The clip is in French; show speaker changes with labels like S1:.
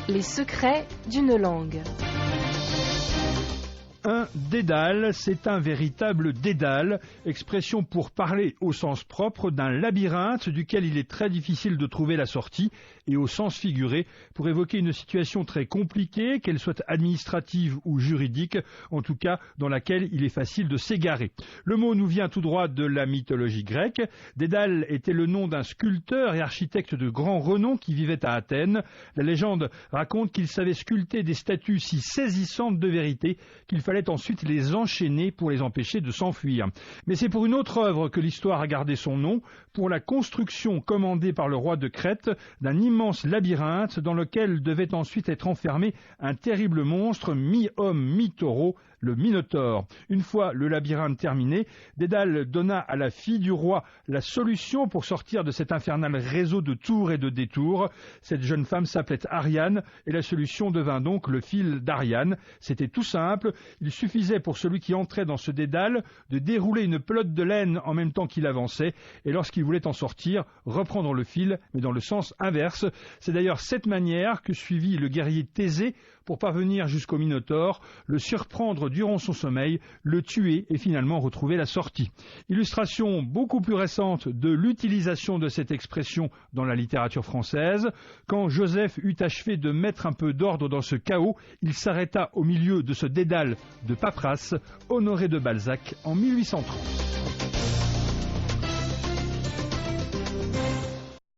S1: Les secrets d'une langue.
S2: Un dédale, c'est un véritable dédale, expression pour parler au sens propre d'un labyrinthe duquel il est très difficile de trouver la sortie, et au sens figuré pour évoquer une situation très compliquée, qu'elle soit administrative ou juridique, en tout cas dans laquelle il est facile de s'égarer. Le mot nous vient tout droit de la mythologie grecque. Dédale était le nom d'un sculpteur et architecte de grand renom qui vivait à Athènes. La légende raconte qu'il savait sculpter des statues si saisissantes de vérité qu'il fallait ensuite les enchaîner pour les empêcher de s'enfuir. Mais c'est pour une autre œuvre que l'histoire a gardé son nom, pour la construction commandée par le roi de Crète d'un immense labyrinthe dans lequel devait ensuite être enfermé un terrible monstre mi-homme, mi-taureau, le Minotaure. Une fois le labyrinthe terminé, Dédale donna à la fille du roi la solution pour sortir de cet infernal réseau de tours et de détours. Cette jeune femme s'appelait Ariane et la solution devint donc le fil d'Ariane. C'était tout simple, il suffisait pour celui qui entrait dans ce dédale de dérouler une pelote de laine en même temps qu'il avançait et lorsqu'il voulait en sortir, reprendre le fil mais dans le sens inverse. C'est d'ailleurs cette manière que suivit le guerrier Thésée pour parvenir jusqu'au Minotaure, le surprendre durant son sommeil, le tuer et finalement retrouver la sortie. Illustration beaucoup plus récente de l'utilisation de cette expression dans la littérature française. Quand Joseph eut achevé de mettre un peu d'ordre dans ce chaos, il s'arrêta au milieu de ce dédale de paperasse, Honoré de Balzac en 1830.